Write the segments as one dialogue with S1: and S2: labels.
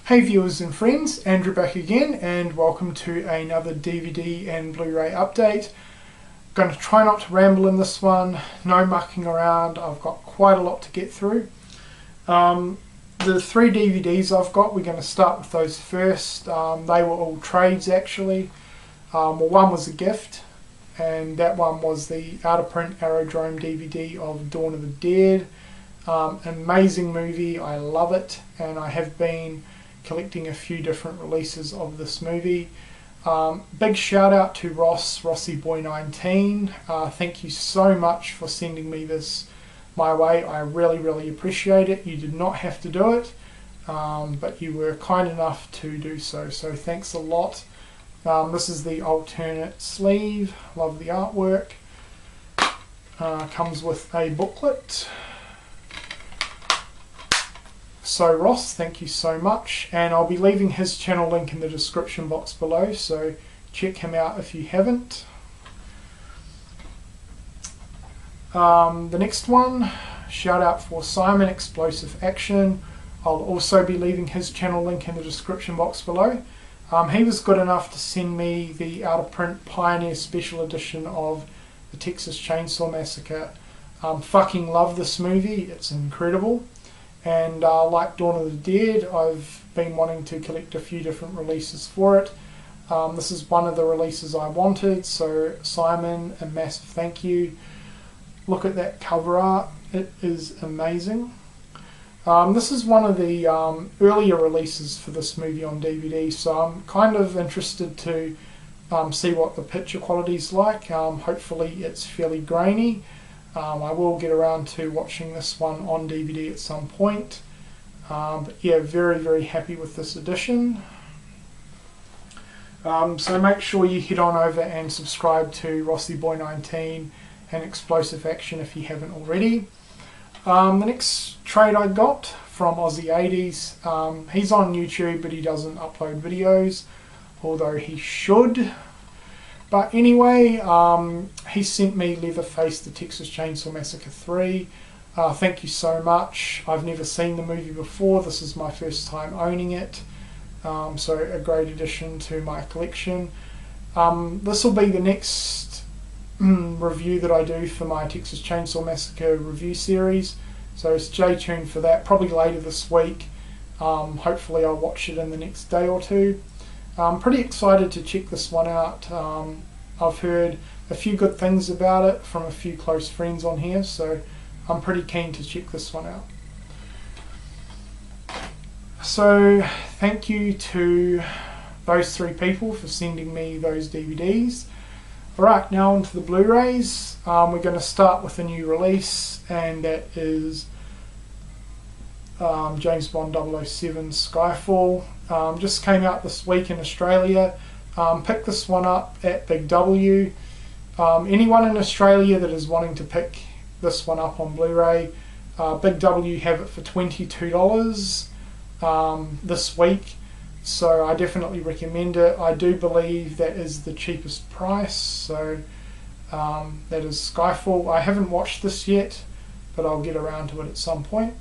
S1: Hey viewers and friends, Andrew back again, and welcome to another DVD and Blu-ray update. Going to try not to ramble in this one, no mucking around. I've got quite a lot to get through. The three DVDs I've got, we're going to start with those first. They were all trades actually. One was a gift, and that one was the out-of-print Aerodrome DVD of Dawn of the Dead. Amazing movie, I love it, and I have been collecting a few different releases of this movie. Big shout out to Rossi Boy 19. Thank you so much for sending me this my way. I really appreciate it. You did not have to do it, but you were kind enough to do so, so thanks a lot. This is the alternate sleeve. Love the artwork. Comes with a booklet. So Ross, thank you so much, and I'll be leaving his channel link in the description box below, so check him out if you haven't. The next one, shout out for Simon, Explosive Action. I'll also be leaving his channel link in the description box below. He was good enough to send me the out-of-print Pioneer Special Edition of the Texas Chainsaw Massacre. Fucking love this movie, it's incredible. And like Dawn of the Dead, I've been wanting to collect a few different releases for it. This is one of the releases I wanted, so Simon, a massive thank you. Look at that cover art, it is amazing. This is one of the earlier releases for this movie on DVD, so I'm kind of interested to see what the picture quality is like. Hopefully it's fairly grainy. I will get around to watching this one on DVD at some point. But yeah, very happy with this edition. So make sure you head on over and subscribe to Rossi Boy 19 and Explosive Action if you haven't already. The next trade I got from Aussie 80s. He's on YouTube, but he doesn't upload videos, although he should. But anyway, he sent me Leatherface, the Texas Chainsaw Massacre 3. Thank you so much. I've never seen the movie before. This is my first time owning it. So a great addition to my collection. This will be the next review that I do for my Texas Chainsaw Massacre review series. So stay tuned for that, probably later this week. Hopefully I'll watch it in the next day or two. I'm pretty excited to check this one out. I've heard a few good things about it from a few close friends on here, so I'm pretty keen to check this one out. So thank you to those three people for sending me those DVDs. Alright, now onto the Blu-rays. We're going to start with a new release, and that is James Bond 007 Skyfall. Just came out this week in Australia. Picked this one up at Big W. Anyone in Australia that is wanting to pick this one up on Blu-ray, Big W have it for $22 this week, so I definitely recommend it. I do believe that is the cheapest price, so that is Skyfall. I haven't watched this yet, but I'll get around to it at some point.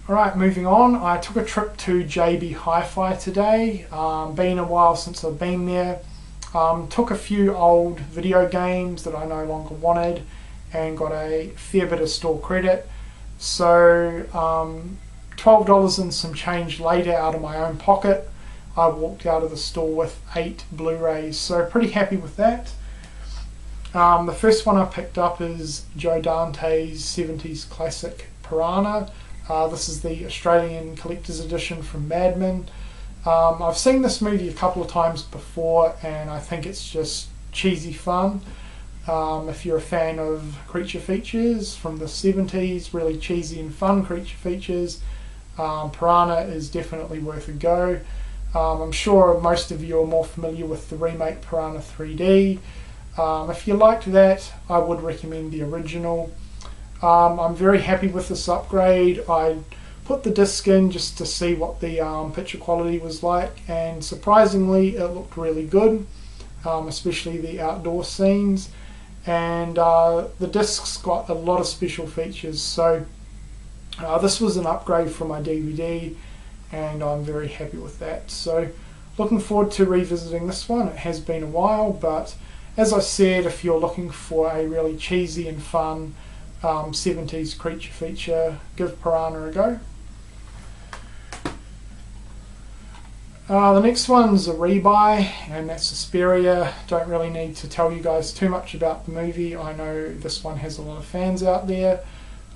S1: Alright, moving on. I took a trip to JB Hi-Fi today. Been a while since I've been there. Took a few old video games that I no longer wanted and got a fair bit of store credit. So $12 and some change later out of my own pocket, I walked out of the store with 8 Blu-rays. So pretty happy with that. The first one I picked up is Joe Dante's 70s classic Piranha. This is the Australian Collector's Edition from Mad Men. I've seen this movie a couple of times before, and I think it's just cheesy fun. If you're a fan of creature features from the 70s, really cheesy and fun creature features, Piranha is definitely worth a go. I'm sure most of you are more familiar with the remake Piranha 3D. If you liked that, I would recommend the original. I'm very happy with this upgrade. I put the disc in just to see what the picture quality was like, and surprisingly it looked really good, especially the outdoor scenes. And the disc's got a lot of special features, so This was an upgrade from my DVD, and I'm very happy with that. So looking forward to revisiting this one. It has been a while, but as I said, if you're looking for a really cheesy and fun 70s creature feature, give Piranha a go. The next one's a rebuy, and that's Suspiria. Don't really need to tell you guys too much about the movie. I know this one has a lot of fans out there.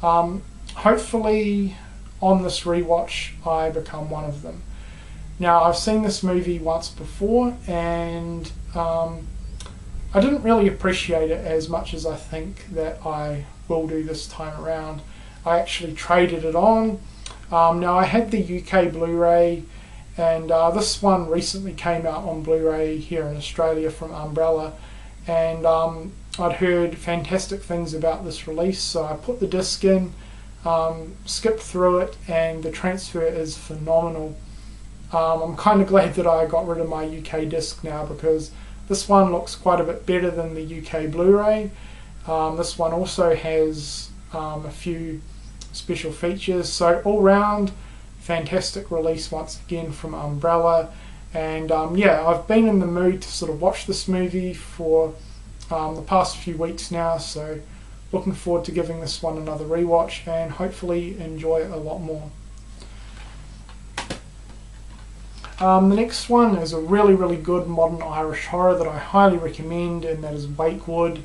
S1: Hopefully on this rewatch I become one of them. Now, I've seen this movie once before, and I didn't really appreciate it as much as I think that I will do this time around. I actually traded it on. Now, I had the UK Blu-ray, and this one recently came out on Blu-ray here in Australia from Umbrella, and I'd heard fantastic things about this release, so I put the disc in, skipped through it, and the transfer is phenomenal. I'm kind of glad that I got rid of my UK disc now, because this one looks quite a bit better than the UK Blu-ray. This one also has a few special features, so all round fantastic release once again from Umbrella. And yeah, I've been in the mood to sort of watch this movie for the past few weeks now, so looking forward to giving this one another rewatch and hopefully enjoy it a lot more. The next one is a really good modern Irish horror that I highly recommend, and that is Wakewood.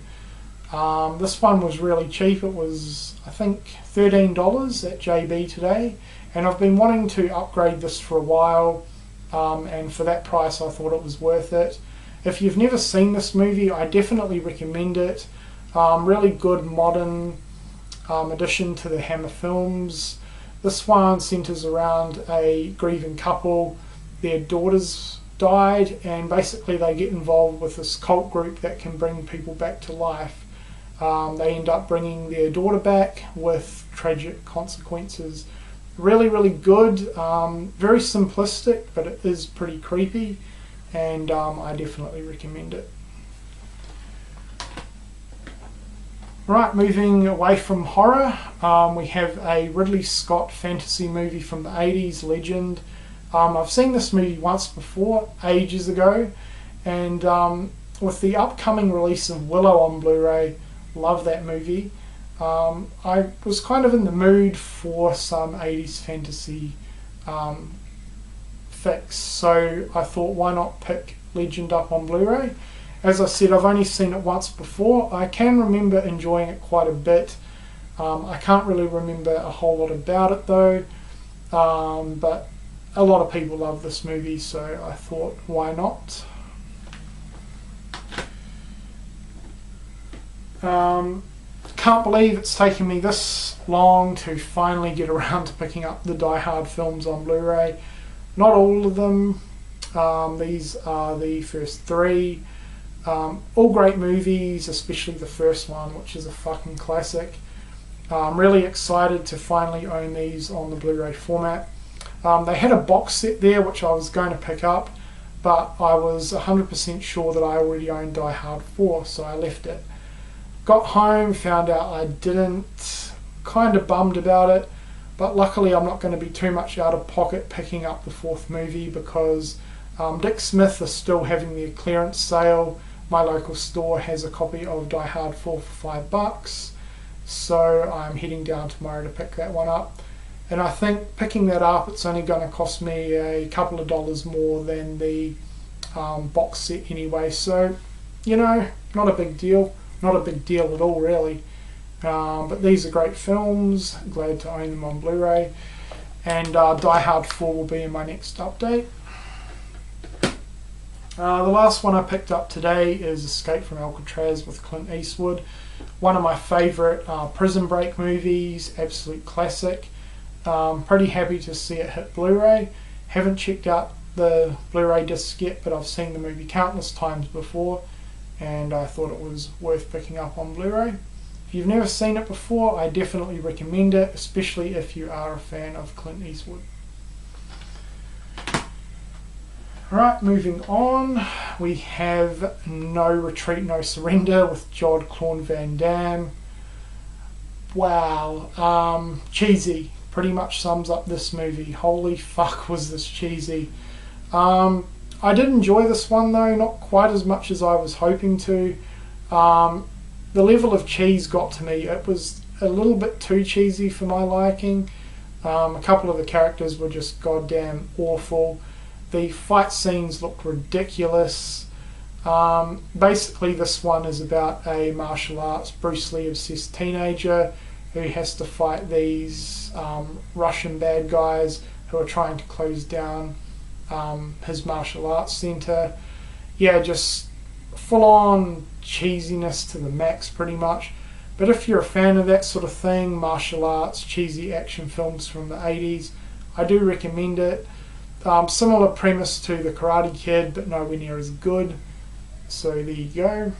S1: This one was really cheap. It was, I think, $13 at JB today, and I've been wanting to upgrade this for a while, and for that price I thought it was worth it. If you've never seen this movie, I definitely recommend it. Really good modern addition to the Hammer films. This one centres around a grieving couple. Their daughters died, and basically they get involved with this cult group that can bring people back to life. They end up bringing their daughter back with tragic consequences. Really good, very simplistic, but it is pretty creepy, and I definitely recommend it. Right, moving away from horror, we have a Ridley Scott fantasy movie from the 80s, Legend. I've seen this movie once before, ages ago, and with the upcoming release of Willow on Blu-ray, love that movie. I was kind of in the mood for some 80s fantasy fix, so I thought, why not pick Legend up on Blu-ray? As I said, I've only seen it once before. I can remember enjoying it quite a bit. I can't really remember a whole lot about it though, but a lot of people love this movie, so I thought, why not? Can't believe it's taken me this long to finally get around to picking up the Die Hard films on Blu-ray. Not all of them. These are the first three. All great movies, especially the first one, which is a fucking classic. I'm really excited to finally own these on the Blu-ray format. They had a box set there which I was going to pick up, but I was 100% sure that I already owned Die Hard 4, so I left it. Got home, found out I didn't, kind of bummed about it, but luckily I'm not going to be too much out of pocket picking up the fourth movie, because Dick Smith is still having their clearance sale. My local store has a copy of Die Hard 4 for $5, so I'm heading down tomorrow to pick that one up. And I think picking that up, it's only going to cost me a couple of dollars more than the box set anyway, so, you know, not a big deal. Not a big deal at all, really. But these are great films. Glad to own them on Blu-ray. And Die Hard 4 will be in my next update. The last one I picked up today is Escape from Alcatraz with Clint Eastwood. One of my favourite Prison Break movies, absolute classic. Pretty happy to see it hit Blu-ray. Haven't checked out the Blu-ray disc yet, but I've seen the movie countless times before, and I thought it was worth picking up on Blu-ray. If you've never seen it before, I definitely recommend it, especially if you are a fan of Clint Eastwood. Right, moving on, we have No Retreat, No Surrender with Jean-Claude Van Damme. Wow, cheesy. pretty much sums up this movie. Holy fuck, was this cheesy. I did enjoy this one though, not quite as much as I was hoping to. The level of cheese got to me. It was a little bit too cheesy for my liking. A couple of the characters were just goddamn awful. The fight scenes looked ridiculous. Basically this one is about a martial arts Bruce Lee obsessed teenager who has to fight these Russian bad guys who are trying to close down his martial arts centre. Yeah, just full on cheesiness to the max pretty much. But if you're a fan of that sort of thing, martial arts, cheesy action films from the 80s, I do recommend it. Similar premise to The Karate Kid, but nowhere near as good. So there you go.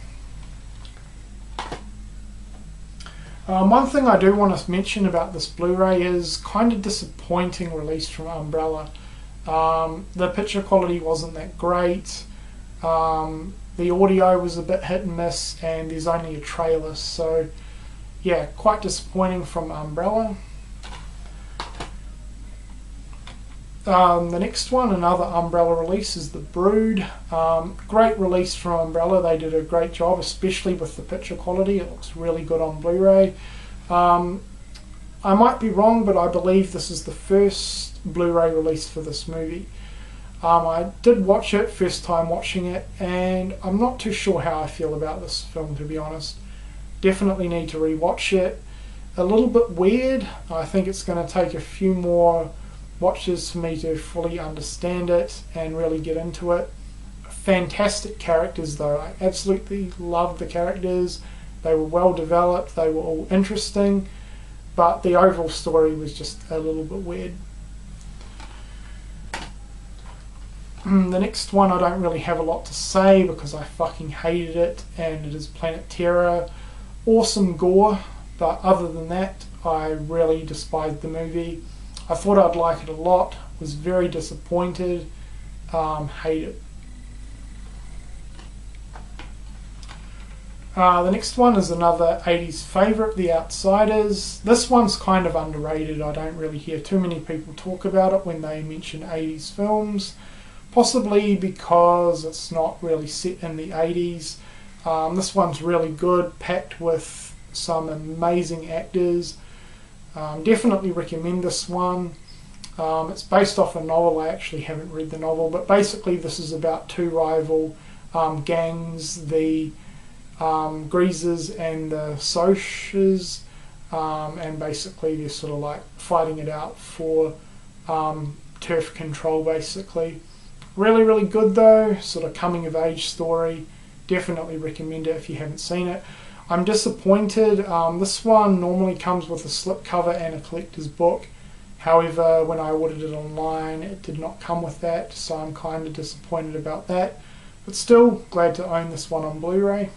S1: One thing I do want to mention about this Blu-ray is kind of disappointing release from Umbrella. The picture quality wasn't that great. The audio was a bit hit and miss, and there's only a trailer, so yeah, quite disappointing from Umbrella. The next one, another Umbrella release, is The Brood. Great release from Umbrella. They did a great job, especially with the picture quality. It looks really good on Blu-ray. I might be wrong, but I believe this is the first Blu-ray release for this movie. I did watch it, first time watching it, and I'm not too sure how I feel about this film, to be honest. Definitely need to rewatch it. A little bit weird. I think it's going to take a few more watches for me to fully understand it and really get into it. Fantastic characters though. I absolutely loved the characters. They were well developed, they were all interesting, but the overall story was just a little bit weird. The next one I don't really have a lot to say because I fucking hated it, and it is Planet Terror. Awesome gore, but other than that I really despised the movie. I thought I'd like it a lot, was very disappointed, hate it. The next one is another 80s favourite, The Outsiders. This one's kind of underrated. I don't really hear too many people talk about it when they mention 80s films. Possibly because it's not really set in the 80s. This one's really good, packed with some amazing actors. Definitely recommend this one. It's based off a novel. I actually haven't read the novel, but basically this is about two rival gangs, the Greasers and the Socs, and basically they're sort of like fighting it out for turf control basically. Really, really good though, sort of coming of age story. Definitely recommend it if you haven't seen it. I'm disappointed. This one normally comes with a slipcover and a collector's book. However, when I ordered it online, it did not come with that, so I'm kind of disappointed about that. But still, glad to own this one on Blu-ray.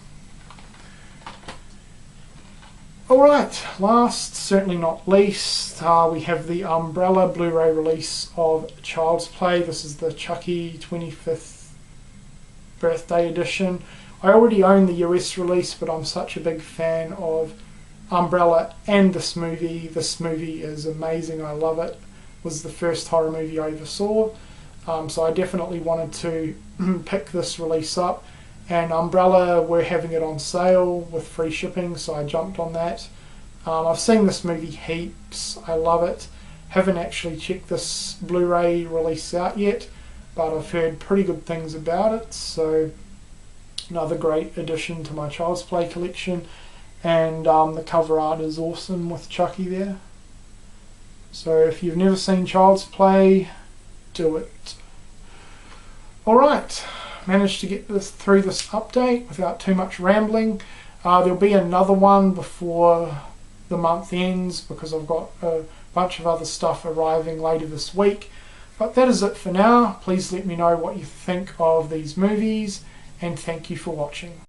S1: Alright, last, certainly not least, we have the Umbrella Blu-ray release of Child's Play. This is the Chucky 25th birthday edition. I already own the US release, but I'm such a big fan of Umbrella and this movie. This movie is amazing, I love it. It was the first horror movie I ever saw, so I definitely wanted to pick this release up. And Umbrella were having it on sale with free shipping, so I jumped on that. I've seen this movie heaps, I love it. Haven't actually checked this Blu-ray release out yet, but I've heard pretty good things about it, so another great addition to my Child's Play collection. And the cover art is awesome with Chucky there. So if you've never seen Child's Play, do it. Alright. Managed to get through this update without too much rambling. There'll be another one before the month ends because I've got a bunch of other stuff arriving later this week. But that is it for now. Please let me know what you think of these movies, and thank you for watching.